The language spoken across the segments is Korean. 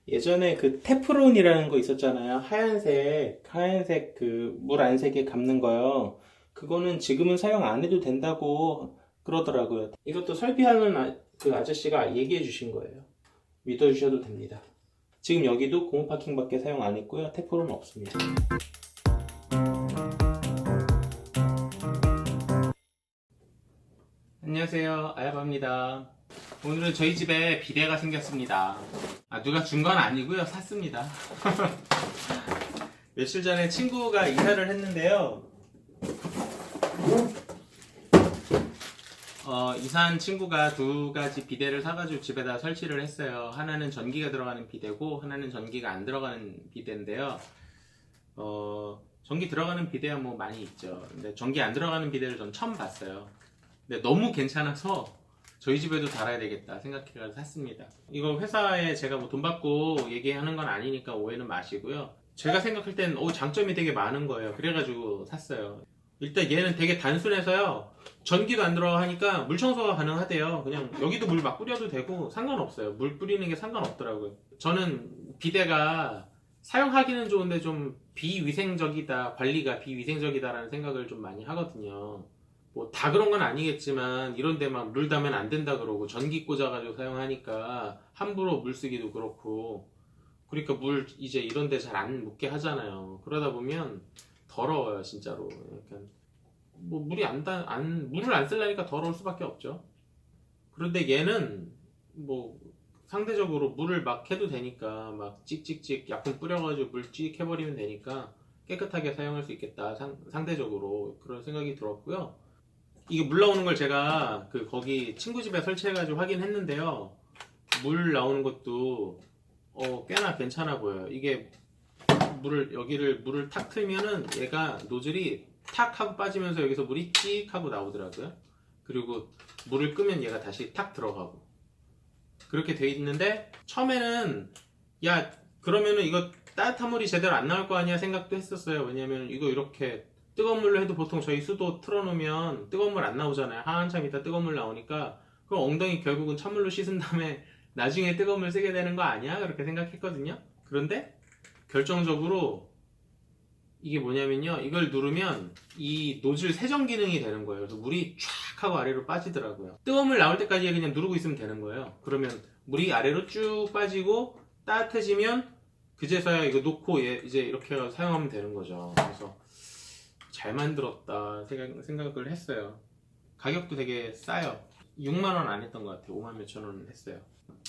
예전에 그 테프론이라는 거 있었잖아요. 하얀색 그 물 안색에 감는 거요. 그거는 지금은 사용 안 해도 된다고 그러더라고요. 이것도 설비하는 그 아저씨가 얘기해 주신 거예요. 믿어주셔도 됩니다. 지금 여기도 공무 파킹밖에 사용 안 했고요. 테프론 없습니다. 안녕하세요. 아야바입니다. 오늘은 저희 집에 비데가 생겼습니다. 누가 준 건 아니고요. 샀습니다. 며칠 전에 친구가 이사를 했는데요. 이사한 친구가 두 가지 비데를 사가지고 집에다 설치를 했어요. 하나는 전기가 들어가는 비데고 하나는 전기가 안 들어가는 비데인데요. 전기 들어가는 비데야 뭐 많이 있죠. 근데 전기 안 들어가는 비데를 전 처음 봤어요. 근데 너무 괜찮아서 저희 집에도 달아야 되겠다 생각해서 샀습니다. 이거 회사에 제가 뭐 돈 받고 얘기하는 건 아니니까 오해는 마시고요. 제가 생각할 땐 장점이 되게 많은 거예요. 그래가지고 샀어요. 일단 얘는 되게 단순해서요. 전기도 안 들어가 하니까 물 청소가 가능하대요. 그냥 여기도 물 막 뿌려도 되고 상관없어요. 물 뿌리는 게 상관없더라고요. 저는 비데가 사용하기는 좋은데 좀 비위생적이다, 관리가 비위생적이다라는 생각을 좀 많이 하거든요. 뭐 다 그런 건 아니겠지만 이런 데 막 물 담으면 안 된다 그러고 전기 꽂아가지고 사용하니까 함부로 물 쓰기도 그렇고, 그러니까 물 이제 이런 데 잘 안 묻게 하잖아요. 그러다 보면 더러워요 진짜로. 약간 뭐 물을 안 쓰려니까 더러울 수밖에 없죠. 그런데 얘는 뭐 상대적으로 물을 막 해도 되니까 막 찍찍찍 약품 뿌려가지고 물 찍 해버리면 되니까 깨끗하게 사용할 수 있겠다, 상대적으로 그런 생각이 들었고요. 이게 물 나오는 걸 제가 거기 친구 집에 설치해가지고 확인했는데요. 물 나오는 것도 꽤나 괜찮아 보여요. 이게 물을 탁 틀면은 얘가 노즐이 탁 하고 빠지면서 여기서 물이 찍 하고 나오더라고요. 그리고 물을 끄면 얘가 다시 탁 들어가고 그렇게 돼 있는데, 처음에는 야 그러면은 이거 따뜻한 물이 제대로 안 나올 거 아니야 생각도 했었어요. 왜냐면 이거 이렇게 뜨거운 물로 해도 보통 저희 수도 틀어놓으면 뜨거운 물 안 나오잖아요. 한참 있다 뜨거운 물 나오니까 그럼 엉덩이 결국은 찬물로 씻은 다음에 나중에 뜨거운 물 쓰게 되는 거 아니야? 그렇게 생각했거든요. 그런데 결정적으로 이게 뭐냐면요, 이걸 누르면 이 노즐 세정 기능이 되는 거예요. 그래서 물이 쫙 하고 아래로 빠지더라고요. 뜨거운 물 나올 때까지 그냥 누르고 있으면 되는 거예요. 그러면 물이 아래로 쭉 빠지고 따뜻해지면 그제서야 이거 놓고 이제 이렇게 해서 사용하면 되는 거죠. 그래서 잘 만들었다 생각을 했어요. 가격도 되게 싸요. 6만원 안 했던 것 같아요. 5만 몇천 원 했어요.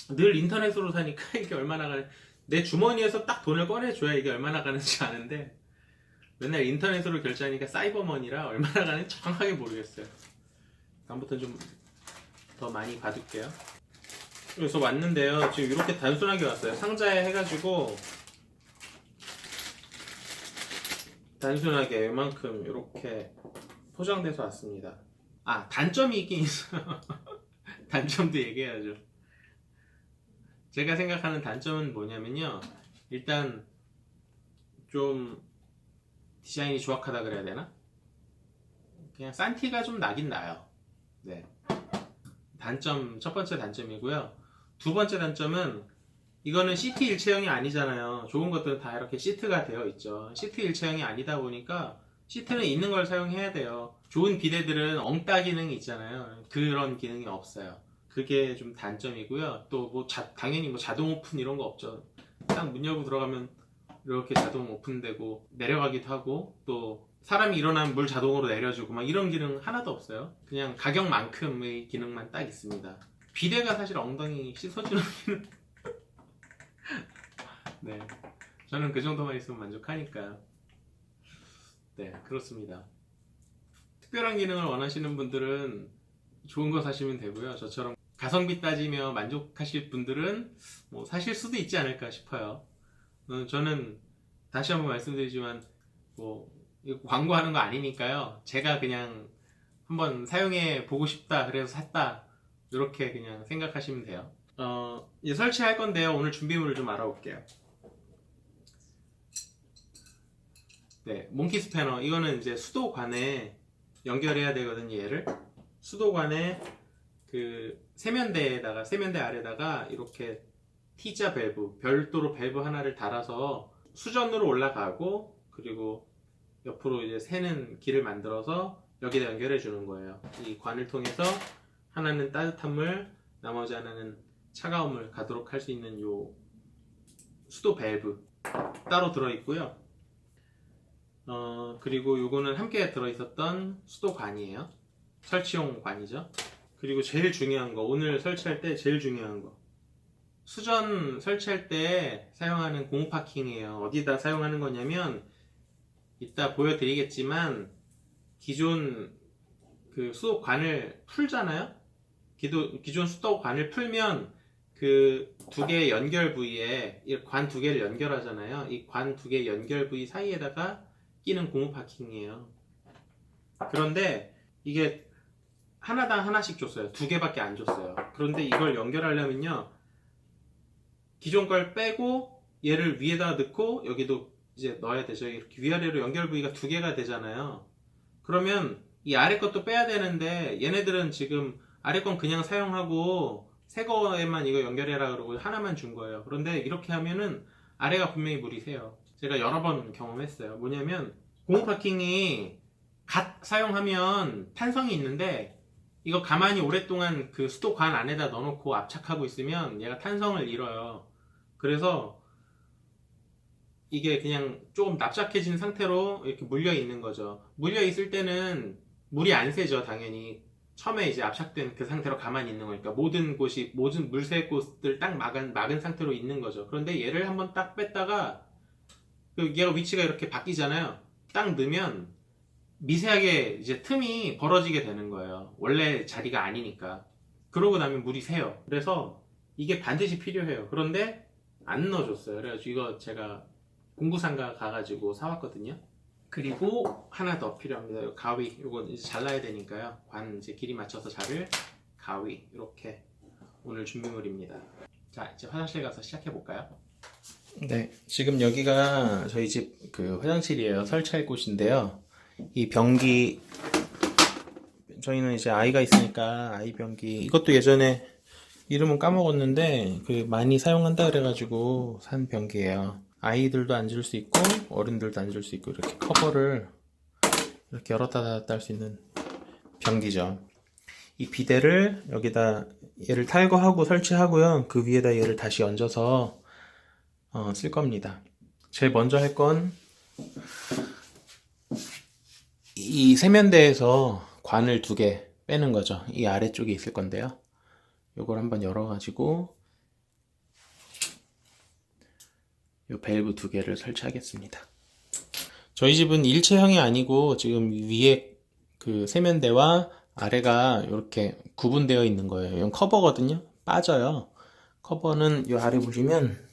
늘 인터넷으로 사니까 이게 얼마나 가는, 내 주머니에서 딱 돈을 꺼내줘야 이게 얼마나 가는지 아는데 맨날 인터넷으로 결제하니까 사이버머니라 얼마나 가는지 정확하게 모르겠어요. 다음부터 좀 더 많이 받을게요. 그래서 왔는데요. 지금 이렇게 단순하게 왔어요. 상자에 해가지고 단순하게 이만큼 이렇게 포장돼서 왔습니다. 단점이 있긴 있어요. 단점도 얘기해야죠. 제가 생각하는 단점은 뭐냐면요, 일단 좀 디자인이 조악하다 그래야 되나? 그냥 싼 티가 좀 나긴 나요. 네. 첫 번째 단점이고요. 두 번째 단점은 이거는 시트 일체형이 아니잖아요. 좋은 것들은 다 이렇게 시트가 되어 있죠. 시트 일체형이 아니다 보니까 시트는 있는 걸 사용해야 돼요. 좋은 비데들은 엉따 기능이 있잖아요. 그런 기능이 없어요. 그게 좀 단점이고요. 또 뭐 당연히 뭐 자동 오픈 이런 거 없죠. 딱 문 열고 들어가면 이렇게 자동 오픈되고 내려가기도 하고, 또 사람이 일어나면 물 자동으로 내려주고 막 이런 기능 하나도 없어요. 그냥 가격만큼의 기능만 딱 있습니다. 비데가 사실 엉덩이 씻어주는 기능. 네, 저는 그 정도만 있으면 만족하니까. 네, 그렇습니다. 특별한 기능을 원하시는 분들은 좋은 거 사시면 되고요. 저처럼 가성비 따지며 만족하실 분들은 뭐 사실 수도 있지 않을까 싶어요. 저는 다시 한번 말씀드리지만 뭐 이거 광고하는 거 아니니까요. 제가 그냥 한번 사용해 보고 싶다 그래서 샀다, 이렇게 그냥 생각하시면 돼요. 이제 설치할 건데요. 오늘 준비물을 좀 알아볼게요. 네, 몽키 스패너. 이거는 이제 수도관에 연결해야 되거든요. 얘를 수도관에 세면대 아래다가 이렇게 T자 밸브, 별도로 밸브 하나를 달아서 수전으로 올라가고, 그리고 옆으로 이제 새는 길을 만들어서 여기다 연결해 주는 거예요. 이 관을 통해서 하나는 따뜻한 물, 나머지 하나는 차가운 물 가도록 할 수 있는 요 수도 밸브 따로 들어있고요. 그리고 요거는 함께 들어있었던 수도관이에요. 설치용 관이죠. 그리고 제일 중요한 거, 오늘 설치할 때 제일 중요한 거, 수전 설치할 때 사용하는 공후 파킹이에요. 어디다 사용하는 거냐면 이따 보여드리겠지만 기존 그 수도관을 풀잖아요. 기존 수도관을 풀면 그 두 개의 연결 부위에 관 두 개를 연결하잖아요. 이 관 두 개 연결 부위 사이에다가 끼는 고무 파킹이에요. 그런데 이게 하나당 하나씩 줬어요. 두 개밖에 안 줬어요. 그런데 이걸 연결하려면요, 기존 걸 빼고 얘를 위에다 넣고 여기도 이제 넣어야 되죠. 이렇게 위아래로 연결 부위가 두 개가 되잖아요. 그러면 이 아래 것도 빼야 되는데 얘네들은 지금 아래 건 그냥 사용하고 새 거에만 이거 연결해라 그러고 하나만 준 거예요. 그런데 이렇게 하면은 아래가 분명히 물이 새요. 제가 여러 번 경험했어요. 뭐냐면 고무 파킹이 갓 사용하면 탄성이 있는데 이거 가만히 오랫동안 그 수도관 안에다 넣어놓고 압착하고 있으면 얘가 탄성을 잃어요. 그래서 이게 그냥 조금 납작해진 상태로 이렇게 물려 있는 거죠. 물려 있을 때는 물이 안 새죠, 당연히. 처음에 이제 압착된 그 상태로 가만히 있는 거니까 모든 물새 곳들 딱 막은 상태로 있는 거죠. 그런데 얘를 한번 딱 뺐다가 얘가 위치가 이렇게 바뀌잖아요. 딱 넣으면 미세하게 이제 틈이 벌어지게 되는 거예요. 원래 자리가 아니니까. 그러고 나면 물이 새요. 그래서 이게 반드시 필요해요. 그런데 안 넣어줬어요. 그래가지고 이거 제가 공구상가 가가지고 사왔거든요. 그리고 하나 더 필요합니다. 가위. 이거 이제 잘라야 되니까요. 관 이제 길이 맞춰서 자를 가위. 이렇게 오늘 준비물입니다. 자, 이제 화장실 가서 시작해 볼까요? 네, 지금 여기가 저희 집 그 화장실이에요. 설치할 곳인데요. 이 변기, 저희는 이제 아이가 있으니까 아이 변기, 이것도 예전에 이름은 까먹었는데 그 많이 사용한다 그래가지고 산 변기예요. 아이들도 앉을 수 있고 어른들도 앉을 수 있고 이렇게 커버를 이렇게 열었다 닫았다 할 수 있는 변기죠. 이 비데를 여기다 얘를 탈거하고 설치하고요. 그 위에다 얘를 다시 얹어서 쓸 겁니다. 제일 먼저 할 건 이 세면대에서 관을 두 개 빼는 거죠. 이 아래쪽에 있을 건데요. 요걸 한번 열어가지고 요 밸브 두 개를 설치하겠습니다. 저희 집은 일체형이 아니고 지금 위에 그 세면대와 아래가 이렇게 구분되어 있는 거예요. 이건 커버거든요. 빠져요. 커버는 요 아래 보시면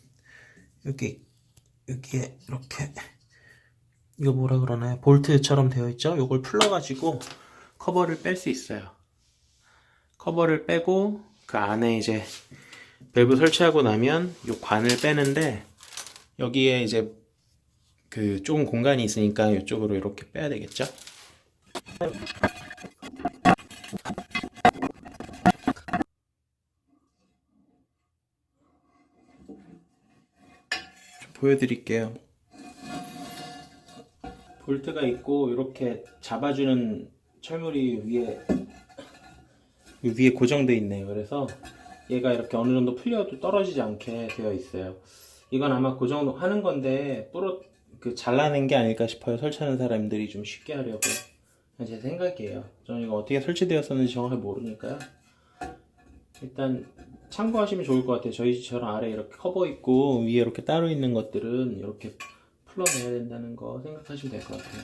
이렇게 이렇게 이거 뭐라 그러나요? 볼트처럼 되어 있죠? 요걸 풀러가지고 커버를 뺄 수 있어요. 커버를 빼고 그 안에 이제 밸브 설치하고 나면 요 관을 빼는데 여기에 이제 그 조금 공간이 있으니까 이쪽으로 이렇게 빼야 되겠죠? 좀 보여드릴게요. 볼트가 있고 이렇게 잡아주는 철물이 위에 고정되어 있네요. 그래서 얘가 이렇게 어느 정도 풀려도 떨어지지 않게 되어 있어요. 이건 아마 고정하는 건데 잘라낸 게 아닐까 싶어요. 설치하는 사람들이 좀 쉽게 하려고. 제 생각이에요. 저는 이거 어떻게 설치되었었는지 정확히 모르니까요. 일단 참고하시면 좋을 것 같아요. 저희 집처럼 아래 이렇게 커버 있고 위에 이렇게 따로 있는 것들은 이렇게 풀어내야 된다는 거 생각하시면 될 것 같아요.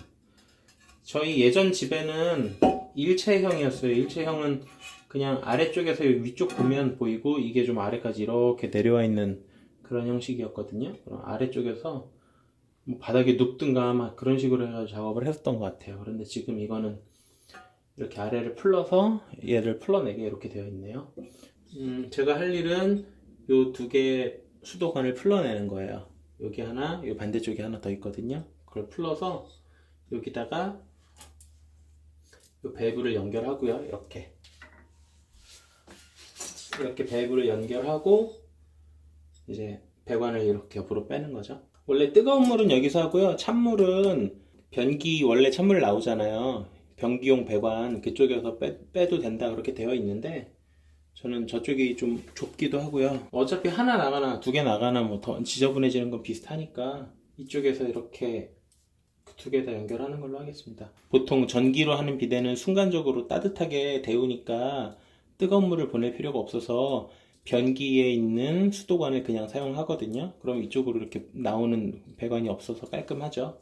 저희 예전 집에는 일체형이었어요. 일체형은 그냥 아래쪽에서 위쪽 보면 보이고 이게 좀 아래까지 이렇게 내려와 있는 그런 형식이었거든요. 그럼 아래쪽에서 뭐 바닥에 눕든가 막 그런 식으로 해가지고 작업을 했었던 것 같아요. 그런데 지금 이거는 이렇게 아래를 풀러서 얘를 풀러내게 이렇게 되어 있네요. 제가 할 일은 요 두 개의 수도관을 풀러내는 거예요. 여기 하나, 요 반대쪽에 하나 더 있거든요. 그걸 풀러서 여기다가 요 밸브를 연결하고요. 이렇게 밸브를 연결하고 이제 배관을 이렇게 옆으로 빼는 거죠. 원래 뜨거운 물은 여기서 하고요. 찬물은 변기 원래 찬물 나오잖아요. 변기용 배관 그쪽에서 빼도 된다 그렇게 되어 있는데 저는 저쪽이 좀 좁기도 하고요. 어차피 하나 나가나 두 개 나가나 뭐 더 지저분해지는 건 비슷하니까 이쪽에서 이렇게 두 개 다 연결하는 걸로 하겠습니다. 보통 전기로 하는 비데는 순간적으로 따뜻하게 데우니까 뜨거운 물을 보낼 필요가 없어서 변기에 있는 수도관을 그냥 사용하거든요. 그럼 이쪽으로 이렇게 나오는 배관이 없어서 깔끔하죠.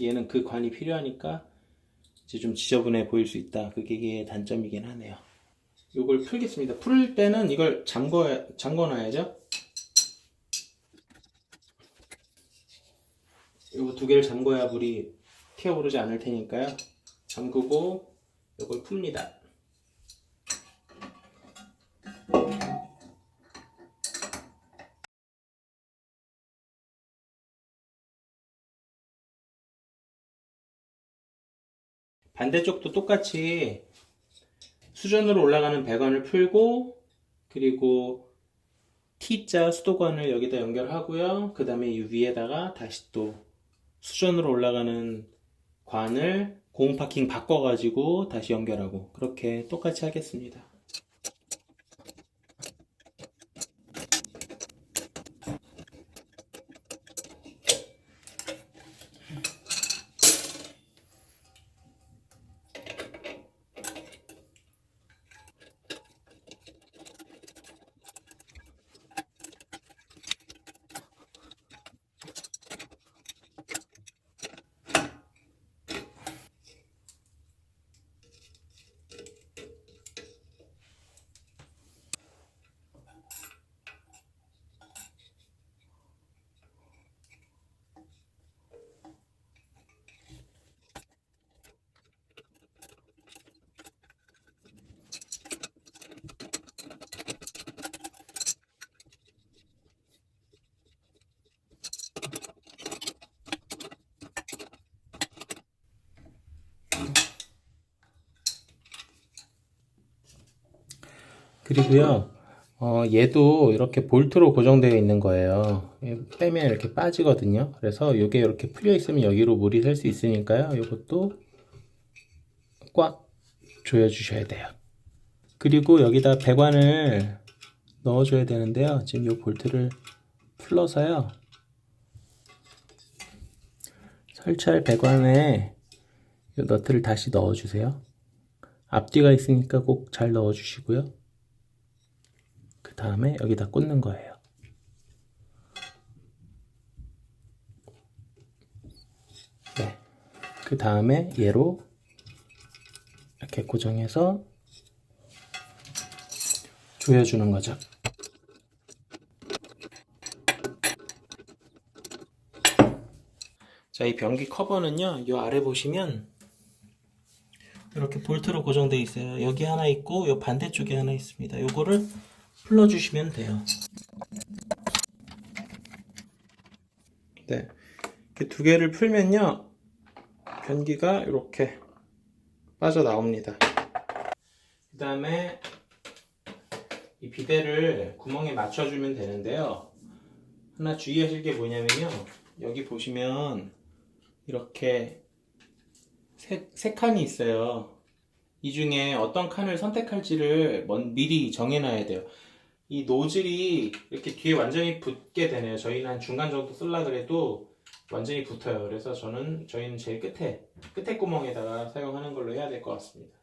얘는 그 관이 필요하니까 이제 좀 지저분해 보일 수 있다. 그게 단점이긴 하네요. 이걸 풀겠습니다. 풀 때는 이걸 잠궈놔야죠. 이거 두 개를 잠궈야 물이 튀어오르지 않을 테니까요. 잠그고 이걸 풉니다. 반대쪽도 똑같이 수전으로 올라가는 배관을 풀고 그리고 T자 수도관을 여기다 연결하고요. 그 다음에 이 위에다가 다시 또 수전으로 올라가는 관을 고온파킹 바꿔가지고 다시 연결하고 그렇게 똑같이 하겠습니다. 그리고요, 얘도 이렇게 볼트로 고정되어 있는 거예요. 빼면 이렇게 빠지거든요. 그래서 이게 이렇게 풀려 있으면 여기로 물이 셀 수 있으니까요. 이것도 꽉 조여 주셔야 돼요. 그리고 여기다 배관을 넣어 줘야 되는데요. 지금 이 볼트를 풀러서요. 설치할 배관에 이 너트를 다시 넣어 주세요. 앞뒤가 있으니까 꼭 잘 넣어 주시고요. 그 다음에 여기다 꽂는 거예요. 네. 그 다음에 얘로 이렇게 고정해서 조여주는 거죠. 자, 이 변기 커버는요, 이 아래 보시면 이렇게 볼트로 고정되어 있어요. 여기 하나 있고, 이 반대쪽에 하나 있습니다. 요거를 풀러주시면 돼요. 네. 이렇게 두 개를 풀면요, 변기가 이렇게 빠져나옵니다. 그 다음에 이 비데를 구멍에 맞춰주면 되는데요. 하나 주의하실 게 뭐냐면요. 여기 보시면 이렇게 세 칸이 있어요. 이 중에 어떤 칸을 선택할지를 미리 정해놔야 돼요. 이 노즐이 이렇게 뒤에 완전히 붙게 되네요. 저희는 한 중간 정도 쓰려고 그래도 완전히 붙어요. 그래서 저희는 제일 끝에 구멍에다가 사용하는 걸로 해야 될 것 같습니다.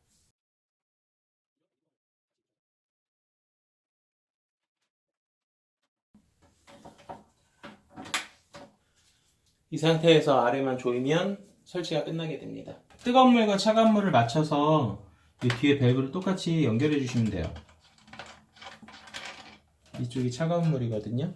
이 상태에서 아래만 조이면 설치가 끝나게 됩니다. 뜨거운 물과 차가운 물을 맞춰서 이 뒤에 밸브를 똑같이 연결해 주시면 돼요. 이쪽이 차가운 물이거든요.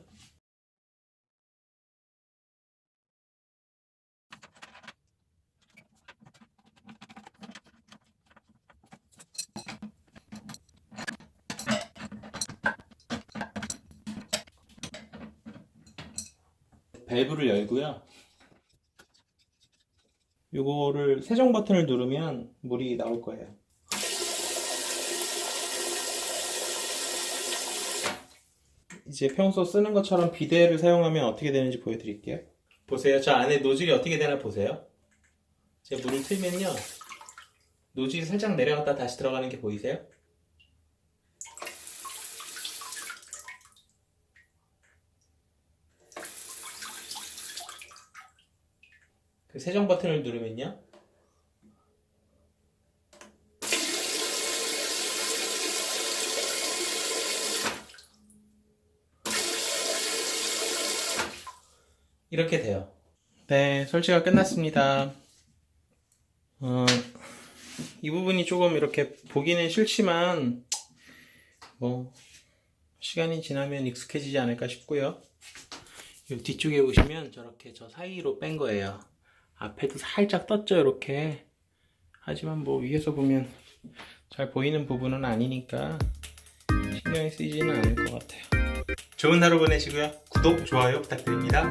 밸브를 열고요. 요거를 세정 버튼을 누르면 물이 나올 거예요. 이제 평소 쓰는 것처럼 비데를 사용하면 어떻게 되는지 보여드릴게요. 보세요. 저 안에 노즐이 어떻게 되나 보세요. 제가 물을 틀면요. 노즐이 살짝 내려갔다 다시 들어가는 게 보이세요? 그 세정 버튼을 누르면요. 이렇게 돼요. 네, 설치가 끝났습니다. 이 부분이 조금 이렇게 보기는 싫지만 뭐 시간이 지나면 익숙해지지 않을까 싶고요. 이 뒤쪽에 보시면 저렇게 저 사이로 뺀 거예요. 앞에도 살짝 떴죠, 이렇게. 하지만 뭐 위에서 보면 잘 보이는 부분은 아니니까 신경이 쓰이지는 않을 것 같아요. 좋은 하루 보내시고요. 구독, 좋아요 부탁드립니다.